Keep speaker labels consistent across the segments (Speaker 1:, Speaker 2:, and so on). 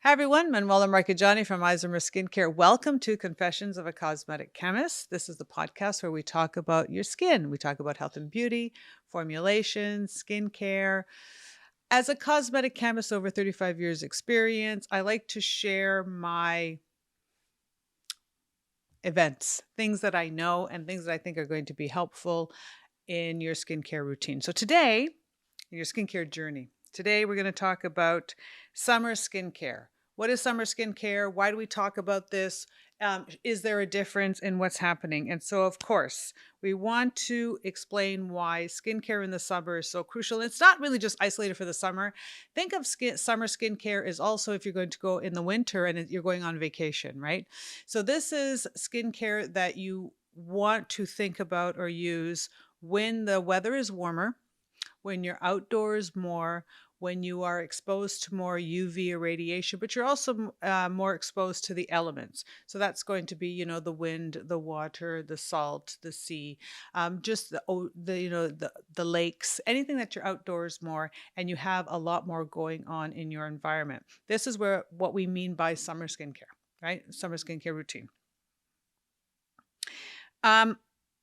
Speaker 1: Hi everyone, Manuela Marcheggiani from Isomer Skincare. Welcome to Confessions of a Cosmetic Chemist. This is the podcast where we talk about your skin. We talk about health and beauty, formulation, skincare. As a cosmetic chemist over 35 years experience, I like to share my events, things that I know and things that I think are going to be helpful in your skincare routine. So today, in your skincare journey, today we're going to talk about summer skincare. What is summer skincare? Why do we talk about this? Is there a difference in what's happening? And so, of course, we want to explain why skincare in the summer is so crucial. It's not really just isolated for the summer. Think of summer skincare is also if you're going to go in the winter and you're going on vacation, right? So this is skincare that you want to think about or use when the weather is warmer, when you're outdoors more, when you are exposed to more UV irradiation, but you're also more exposed to the elements. So that's going to be, the wind, the water, the salt, the sea, just the lakes, anything that you're outdoors more, and you have a lot more going on in your environment. This is what we mean by summer skincare, right? Summer skincare routine.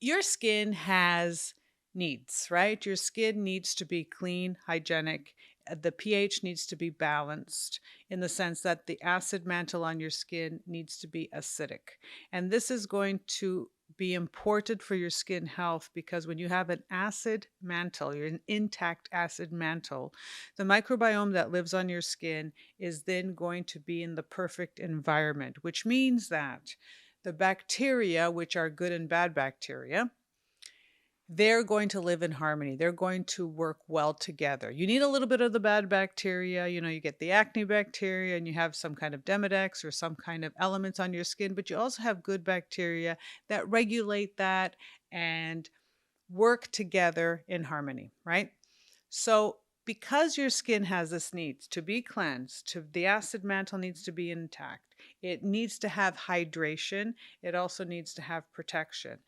Speaker 1: Your skin has needs, right? Your skin needs to be clean, hygienic. The pH needs to be balanced in the sense that the acid mantle on your skin needs to be acidic. And this is going to be important for your skin health because when you have an acid mantle, you're an intact acid mantle, the microbiome that lives on your skin is then going to be in the perfect environment, which means that the bacteria, which are good and bad bacteria, they're going to live in harmony. They're going to work well together. You need a little bit of the bad bacteria. You get the acne bacteria and you have some kind of Demodex or some kind of elements on your skin, but you also have good bacteria that regulate that and work together in harmony, right? So because your skin has this needs to be cleansed, the acid mantle needs to be intact. It needs to have hydration. It also needs to have protection.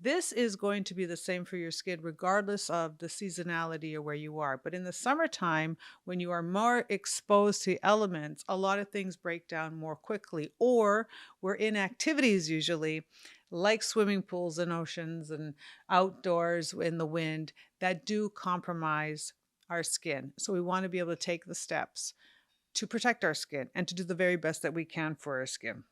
Speaker 1: This is going to be the same for your skin regardless of the seasonality or where you are. But in the summertime, when you are more exposed to elements, a lot of things break down more quickly, or we're in activities usually like swimming pools and oceans and outdoors in the wind that do compromise our skin. So we want to be able to take the steps to protect our skin and to do the very best that we can for our skin.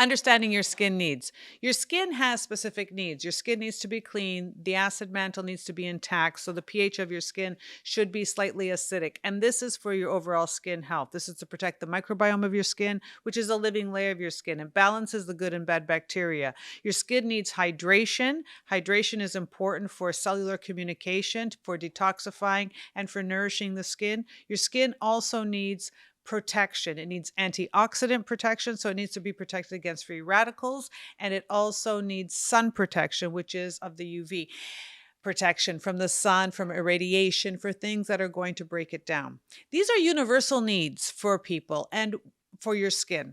Speaker 1: Understanding your skin needs. Your skin has specific needs. Your skin needs to be clean. The acid mantle needs to be intact. So the pH of your skin should be slightly acidic. And this is for your overall skin health. This is to protect the microbiome of your skin, which is a living layer of your skin. It balances the good and bad bacteria. Your skin needs hydration. Hydration is important for cellular communication, for detoxifying, and for nourishing the skin. Your skin also needs protection. It needs antioxidant protection, so it needs to be protected against free radicals. And it also needs sun protection, which is of the UV protection from the sun, from irradiation, for things that are going to break it down. These are universal needs for people and for your skin.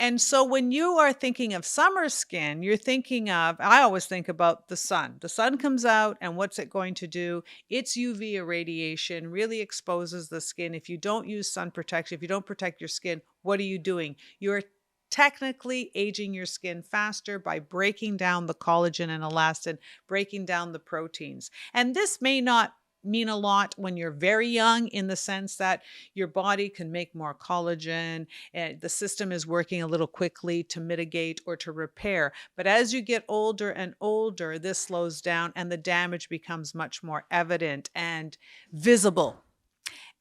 Speaker 1: And so when you are thinking of summer skin, I always think about the sun. The sun comes out and what's it going to do? Its UV irradiation really exposes the skin. If you don't use sun protection, if you don't protect your skin, what are you doing? You're technically aging your skin faster by breaking down the collagen and elastin, breaking down the proteins. And this may not mean a lot when you're very young in the sense that your body can make more collagen and the system is working a little quickly to mitigate or to repair. But as you get older and older, this slows down and the damage becomes much more evident and visible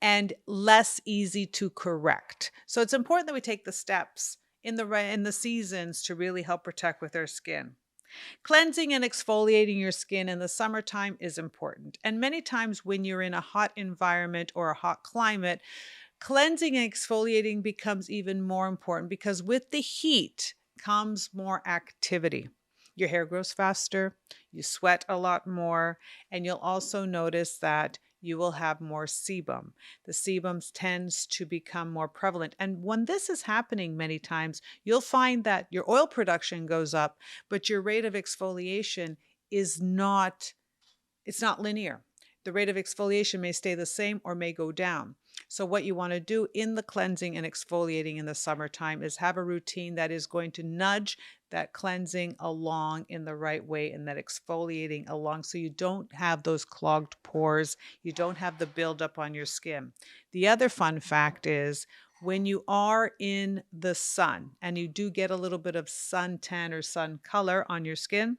Speaker 1: and less easy to correct. So it's important that we take the steps in the seasons to really help protect with our skin. Cleansing and exfoliating your skin in the summertime is important. And many times when you're in a hot environment or a hot climate, cleansing and exfoliating becomes even more important because with the heat comes more activity. Your hair grows faster, you sweat a lot more, and you'll also notice that you will have more sebum. The sebum tends to become more prevalent. And when this is happening many times, you'll find that your oil production goes up, but your rate of exfoliation it's not linear. The rate of exfoliation may stay the same or may go down. So what you want to do in the cleansing and exfoliating in the summertime is have a routine that is going to nudge that cleansing along in the right way and that exfoliating along, so you don't have those clogged pores, you don't have the buildup on your skin. The other fun fact is when you are in the sun and you do get a little bit of suntan or sun color on your skin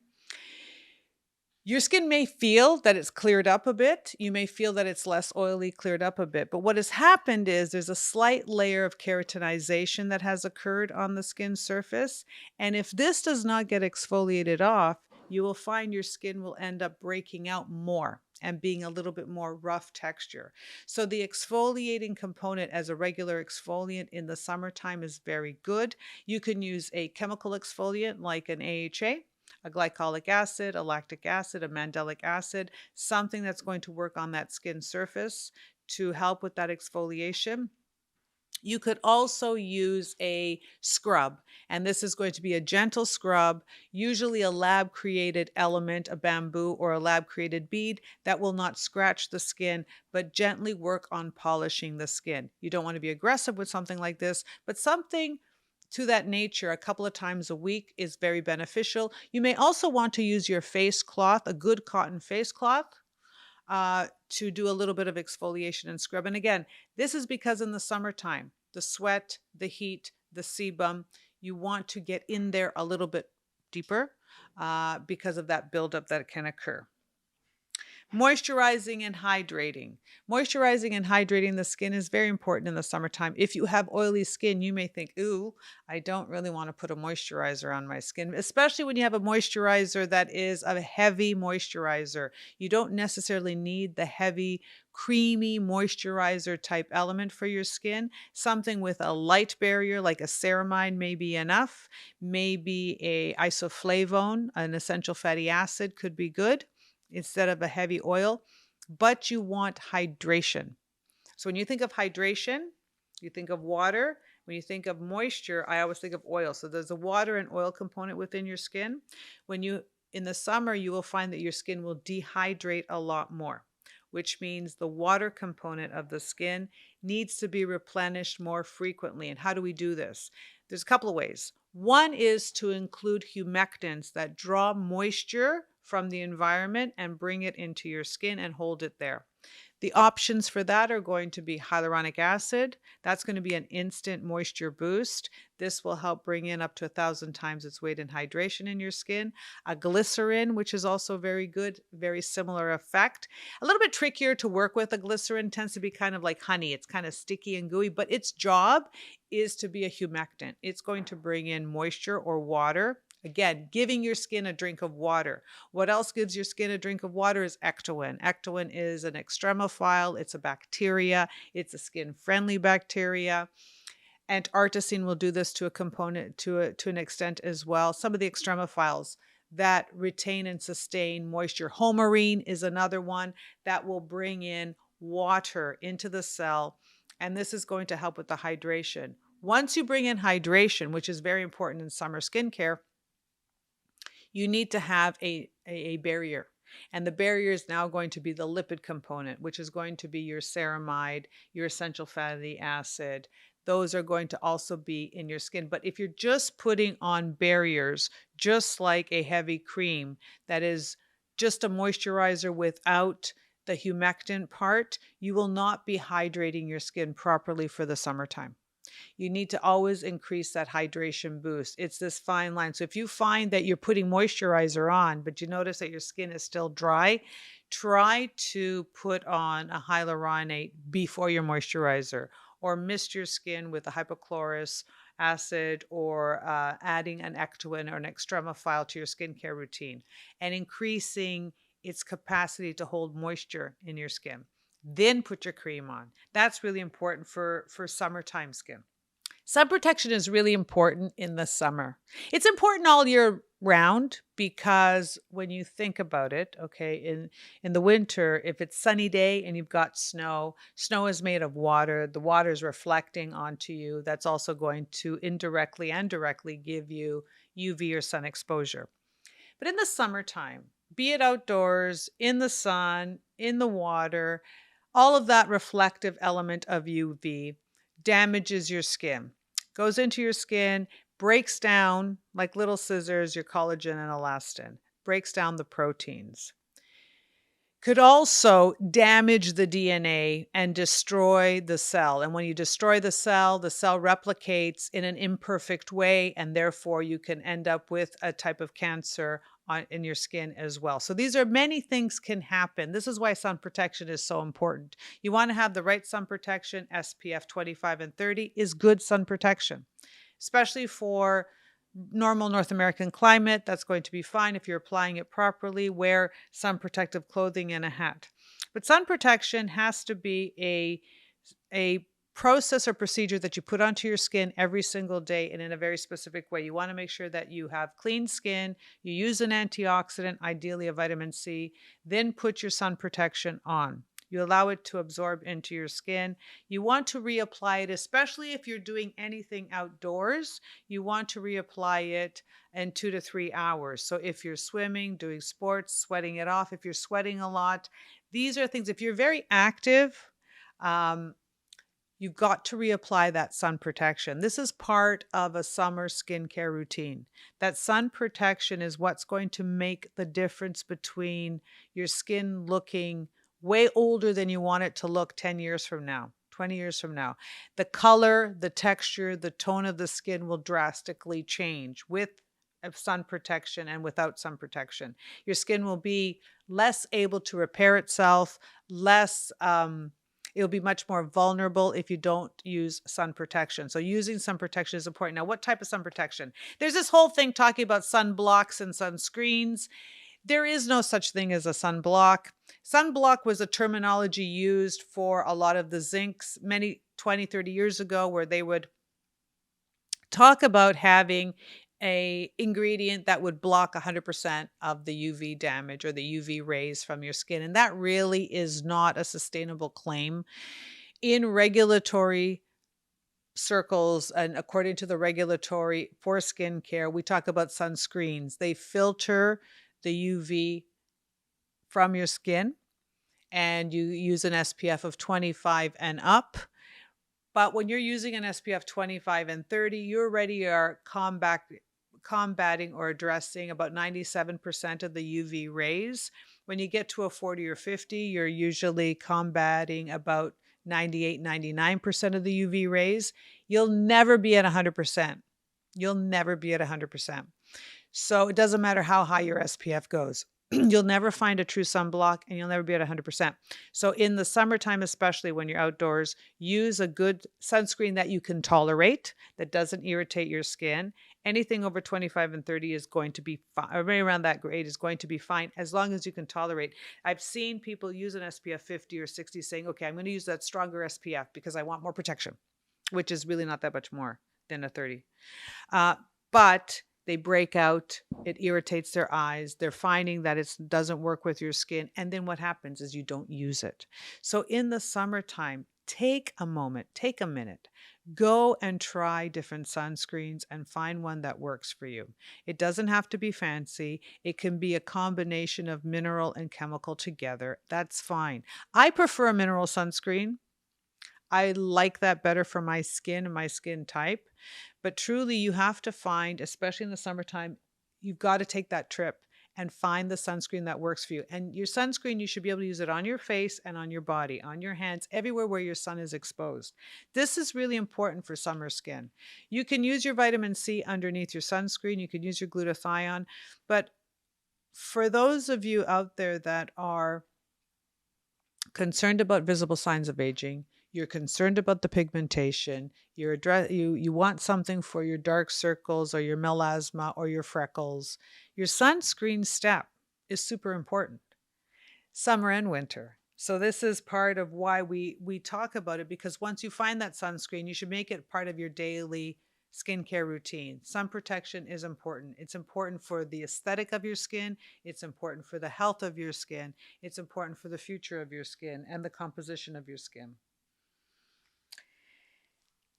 Speaker 1: may feel that it's cleared up a bit. You may feel that it's less oily, cleared up a bit. But what has happened is there's a slight layer of keratinization that has occurred on the skin surface. And if this does not get exfoliated off, you will find your skin will end up breaking out more and being a little bit more rough texture. So the exfoliating component as a regular exfoliant in the summertime is very good. You can use a chemical exfoliant like an AHA, a glycolic acid, a lactic acid, a mandelic acid, something that's going to work on that skin surface to help with that exfoliation. You could also use a scrub, and this is going to be a gentle scrub, usually a lab created element, a bamboo or a lab created bead that will not scratch the skin, but gently work on polishing the skin. You don't want to be aggressive with something like this, but something to that nature a couple of times a week is very beneficial. You may also want to use your face cloth, a good cotton face cloth, to do a little bit of exfoliation and scrub. And again, this is because in the summertime, the sweat, the heat, the sebum, you want to get in there a little bit deeper because of that buildup that can occur. Moisturizing and hydrating. Moisturizing and hydrating the skin is very important in the summertime. If you have oily skin, you may think, ooh, I don't really want to put a moisturizer on my skin, especially when you have a moisturizer that is a heavy moisturizer. You don't necessarily need the heavy, creamy moisturizer type element for your skin. Something with a light barrier like a ceramide may be enough. Maybe a isoflavone, an essential fatty acid, could be good instead of a heavy oil, but you want hydration. So when you think of hydration, you think of water. When you think of moisture, I always think of oil. So there's a water and oil component within your skin. In the summer, you will find that your skin will dehydrate a lot more, which means the water component of the skin needs to be replenished more frequently. And how do we do this? There's a couple of ways. One is to include humectants that draw moisture from the environment and bring it into your skin and hold it there. The options for that are going to be hyaluronic acid. That's going to be an instant moisture boost. This will help bring in up to 1,000 times its weight in hydration in your skin. A glycerin, which is also very good, very similar effect. A little bit trickier to work with. A glycerin tends to be kind of like honey. It's kind of sticky and gooey, but its job is to be a humectant. It's going to bring in moisture or water. Again, giving your skin a drink of water. What else gives your skin a drink of water is ectoin. Ectoin is an extremophile. It's a bacteria. It's a skin-friendly bacteria. Antarcticine will do this to a component, to an extent as well. Some of the extremophiles that retain and sustain moisture. Homarine is another one that will bring in water into the cell, and this is going to help with the hydration. Once you bring in hydration, which is very important in summer skincare, you need to have a barrier. And the barrier is now going to be the lipid component, which is going to be your ceramide, your essential fatty acid. Those are going to also be in your skin. But if you're just putting on barriers, just like a heavy cream that is just a moisturizer without the humectant part, you will not be hydrating your skin properly for the summertime. You need to always increase that hydration boost. It's this fine line. So if you find that you're putting moisturizer on, but you notice that your skin is still dry, try to put on a hyaluronate before your moisturizer, or mist your skin with a hypochlorous acid, or adding an ectoin or an extremophile to your skincare routine and increasing its capacity to hold moisture in your skin. Then put your cream on. That's really important for summertime skin. Sun protection is really important in the summer. It's important all year round because when you think about it, okay, in the winter, if it's sunny day and you've got snow, snow is made of water. The water is reflecting onto you. That's also going to indirectly and directly give you UV or sun exposure. But in the summertime, be it outdoors, in the sun, in the water, All of that reflective element of UV damages your skin, goes into your skin, breaks down like little scissors your collagen and elastin, breaks down the proteins. Could also damage the DNA and destroy the cell. And when you destroy the cell replicates in an imperfect way, and therefore you can end up with a type of cancer in your skin as well. So these are many things can happen. This is why sun protection is so important. You want to have the right sun protection. SPF 25 and 30 is good sun protection, especially for normal North American climate. That's going to be fine if you're applying it properly. Wear sun protective clothing and a hat. But sun protection has to be a process or procedure that you put onto your skin every single day and in a very specific way. You want to make sure that you have clean skin, you use an antioxidant, ideally a vitamin C, then put your sun protection on. You allow it to absorb into your skin. You want to reapply it, especially if you're doing anything outdoors. You want to reapply it in 2 to 3 hours. So if you're swimming, doing sports, sweating it off, if you're sweating a lot, these are things. If you're very active, you've got to reapply that sun protection. This is part of a summer skincare routine. That sun protection is what's going to make the difference between your skin looking way older than you want it to look 10 years from now, 20 years from now. The color, the texture, the tone of the skin will drastically change with sun protection and without sun protection. Your skin will be less able to repair itself, it'll be much more vulnerable if you don't use sun protection. So using sun protection is important. Now, what type of sun protection? There's this whole thing talking about sunblocks and sunscreens. There is no such thing as a sunblock. Sunblock was a terminology used for a lot of the zincs many 20, 30 years ago, where they would talk about having a ingredient that would block 100% of the UV damage or the UV rays from your skin. And that really is not a sustainable claim. In regulatory circles and according to the regulatory for skincare, we talk about sunscreens. They filter the UV from your skin, and you use an SPF of 25 and up. But when you're using an SPF 25 and 30, you already are combating or addressing about 97% of the UV rays. When you get to a 40 or 50, you're usually combating about 98, 99% of the UV rays. You'll never be at 100%. You'll never be at 100%. So it doesn't matter how high your SPF goes. You'll never find a true sunblock, and you'll never be at 100%. So in the summertime, especially when you're outdoors, use a good sunscreen that you can tolerate, that doesn't irritate your skin. Anything over 25 and 30 is going to be fine, or right around that grade is going to be fine, as long as you can tolerate. I've seen people use an SPF 50 or 60 saying, okay, I'm going to use that stronger SPF because I want more protection, which is really not that much more than a 30. But they break out, it irritates their eyes, they're finding that it doesn't work with your skin, and then what happens is you don't use it. So in the summertime, take a moment, take a minute, go and try different sunscreens and find one that works for you. It doesn't have to be fancy. It can be a combination of mineral and chemical together. That's fine. I prefer a mineral sunscreen. I like that better for my skin and my skin type. But truly, you have to find, especially in the summertime, you've got to take that trip and find the sunscreen that works for you. And your sunscreen, you should be able to use it on your face and on your body, on your hands, everywhere where your sun is exposed. This is really important for summer skin. You can use your vitamin C underneath your sunscreen. You can use your glutathione. But for those of you out there that are concerned about visible signs of aging, you're concerned about the pigmentation, you want something for your dark circles or your melasma or your freckles, your sunscreen step is super important, summer and winter. So this is part of why we talk about it, because once you find that sunscreen, you should make it part of your daily skincare routine. Sun protection is important. It's important for the aesthetic of your skin. It's important for the health of your skin. It's important for the future of your skin and the composition of your skin.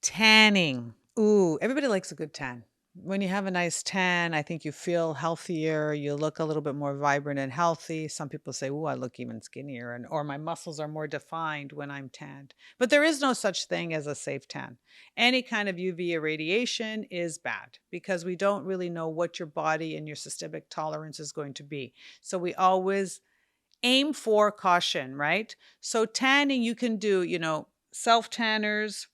Speaker 1: Tanning. Ooh, everybody likes a good tan. When you have a nice tan, I think you feel healthier, you look a little bit more vibrant and healthy. Some people say, "Oh, I look even skinnier," and or my muscles are more defined when I'm tanned. But there is no such thing as a safe tan. Any kind of UV irradiation is bad because we don't really know what your body and your systemic tolerance is going to be. So we always aim for caution, right? So tanning you can do, self tanners,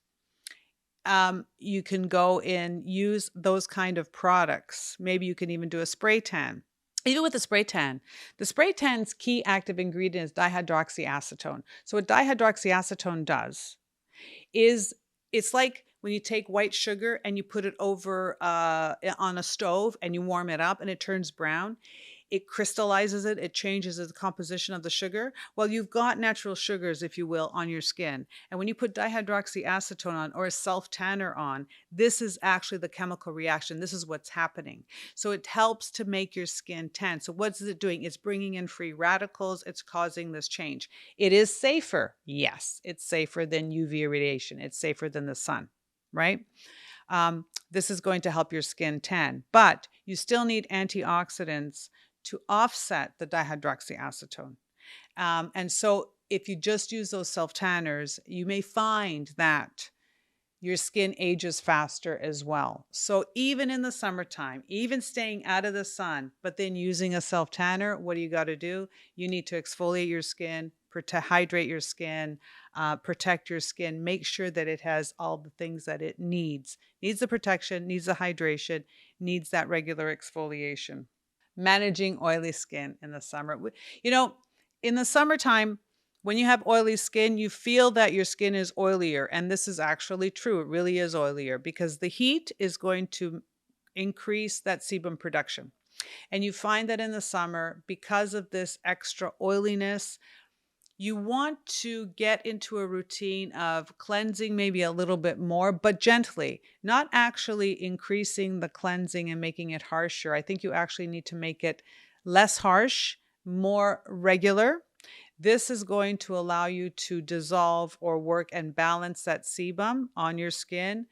Speaker 1: you can go and use those kind of products. Maybe you can even do a spray tan. Even with the spray tan, the spray tan's key active ingredient is dihydroxyacetone. So what dihydroxyacetone does is it's like when you take white sugar and you put it over on a stove and you warm it up and it turns brown. It crystallizes it, it changes the composition of the sugar. Well, you've got natural sugars, if you will, on your skin. And when you put dihydroxyacetone on or a self tanner on, this is actually the chemical reaction. This is what's happening. So it helps to make your skin tan. So what's it doing? It's bringing in free radicals. It's causing this change. It is safer. Yes, it's safer than UV radiation. It's safer than the sun, right? This is going to help your skin tan, but you still need antioxidants to offset the dihydroxyacetone. And so if you just use those self tanners, you may find that your skin ages faster as well. So even in the summertime, even staying out of the sun, but then using a self tanner, what do you got to do? You need to exfoliate your skin, hydrate your skin, protect your skin, make sure that it has all the things that it needs. Needs the protection, needs the hydration, needs that regular exfoliation. Managing oily skin in the summer. You know, in the summertime, when you have oily skin, you feel that your skin is oilier. And this is actually true. It really is oilier because the heat is going to increase that sebum production. And you find that in the summer, because of this extra oiliness, you want to get into a routine of cleansing maybe a little bit more, but gently, not actually increasing the cleansing and making it harsher. I think you actually need to make it less harsh, more regular. This is going to allow you to dissolve or work and balance that sebum on your skin,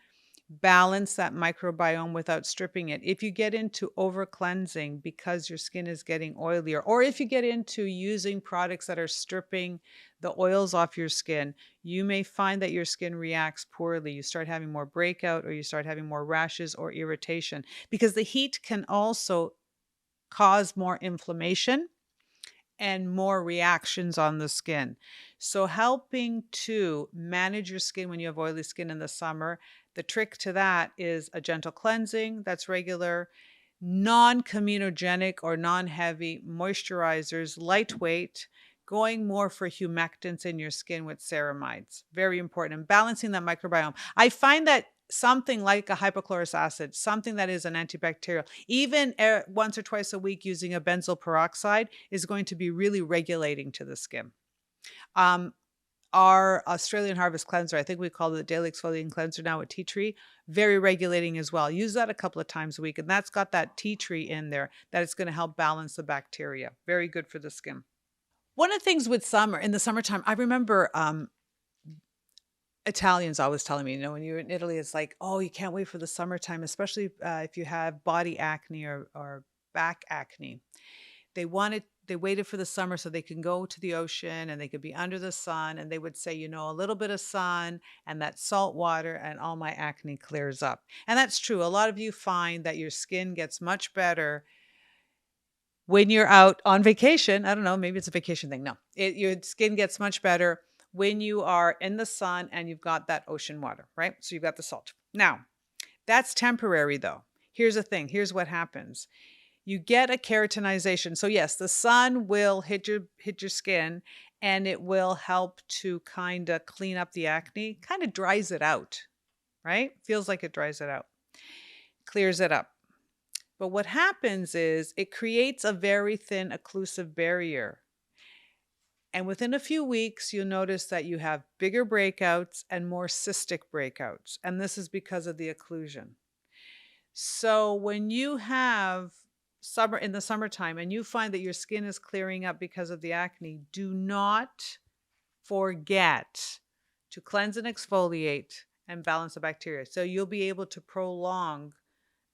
Speaker 1: balance that microbiome without stripping it. If you get into over cleansing because your skin is getting oilier, or if you get into using products that are stripping the oils off your skin, you may find that your skin reacts poorly. You start having more breakout, or you start having more rashes or irritation, because the heat can also cause more inflammation and more reactions on the skin. So, helping to manage your skin when you have oily skin in the summer, the trick to that is a gentle cleansing that's regular, non comedogenic or non heavy moisturizers, lightweight, going more for humectants in your skin with ceramides. Very important. And balancing that microbiome. I find that something like a hypochlorous acid, something that is an antibacterial, even once or twice a week using a benzoyl peroxide is going to be really regulating to the skin. Um, our Australian Harvest Cleanser, I think we call it the Daily Exfoliating Cleanser now with tea tree, very regulating as well. Use that a couple of times a week, and that's got that tea tree in there that it's going to help balance the bacteria. Very good for the skin. One of the things with summer, in the summertime, I remember Italians always telling me, when you're in Italy, it's like, oh, you can't wait for the summertime, especially if you have body acne or back acne. They waited for the summer so they can go to the ocean and they could be under the sun. And they would say, a little bit of sun and that salt water and all my acne clears up. And that's true. A lot of you find that your skin gets much better when you're out on vacation. I don't know, maybe it's a vacation thing. No, your skin gets much better when you are in the sun and you've got that ocean water, right? So you've got the salt. Now, that's temporary though. Here's the thing. Here's what happens. You get a keratinization. So yes, the sun will hit your skin and it will help to kind of clean up the acne, kind of dries it out, right? Feels like it dries it out, clears it up. But what happens is it creates a very thin occlusive barrier. And within a few weeks, you'll notice that you have bigger breakouts and more cystic breakouts. And this is because of the occlusion. So when you have summer in the summertime and you find that your skin is clearing up because of the acne, do not forget to cleanse and exfoliate and balance the bacteria. So you'll be able to prolong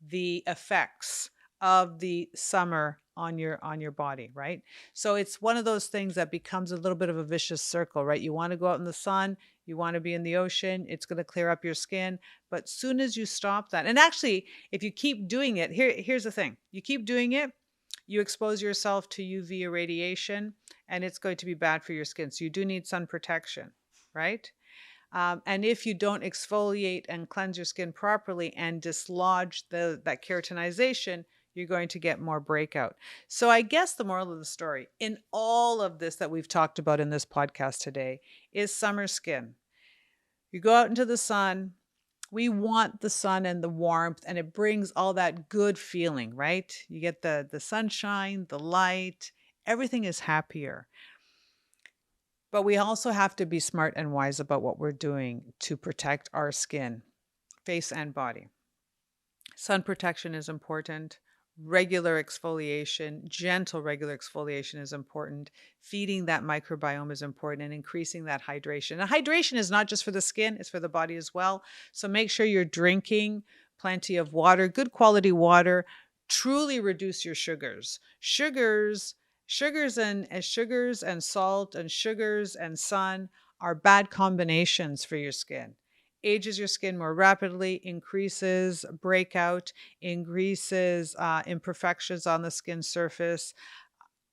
Speaker 1: the effects of the summer on your body, right? So it's one of those things that becomes a little bit of a vicious circle, right? You want to go out in the sun, you want to be in the ocean, it's going to clear up your skin, but soon as you stop that, and actually if you keep doing it, here's the thing. You keep doing it, you expose yourself to UV irradiation, and it's going to be bad for your skin. So you do need sun protection, right? And if you don't exfoliate and cleanse your skin properly and dislodge that keratinization, you're going to get more breakout. So I guess the moral of the story in all of this that we've talked about in this podcast today is summer skin. You go out into the sun. We want the sun and the warmth, and it brings all that good feeling, right? You get the sunshine, the light, everything is happier. But we also have to be smart and wise about what we're doing to protect our skin, face and body. Sun protection is important. Regular exfoliation, gentle regular exfoliation is important. Feeding that microbiome is important and increasing that hydration. And hydration is not just for the skin, it's for the body as well. So make sure you're drinking plenty of water, good quality water. Truly reduce your sugars. Sugars and salt and sugars and sun are bad combinations for your skin. Ages your skin more rapidly, increases breakout, increases imperfections on the skin surface.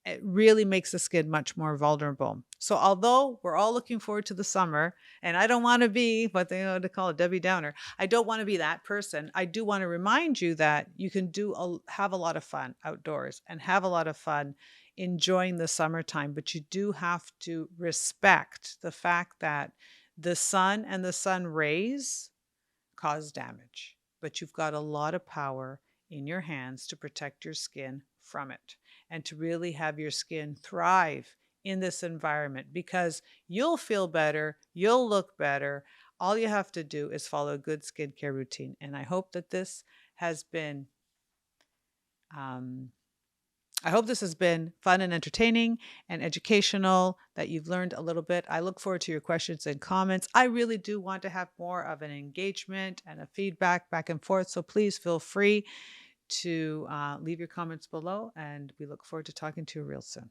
Speaker 1: It really makes the skin much more vulnerable. So although we're all looking forward to the summer, and I don't want to be what they call a Debbie Downer, I don't want to be that person. I do want to remind you that you can have a lot of fun outdoors and have a lot of fun enjoying the summertime, but you do have to respect the fact that the sun and the sun rays cause damage, but you've got a lot of power in your hands to protect your skin from it and to really have your skin thrive in this environment, because you'll feel better, you'll look better. All you have to do is follow a good skincare routine. And I hope that this has been um, I hope this has been fun and entertaining and educational, that you've learned a little bit. I look forward to your questions and comments. I really do want to have more of an engagement and a feedback back and forth. So please feel free to leave your comments below, and we look forward to talking to you real soon.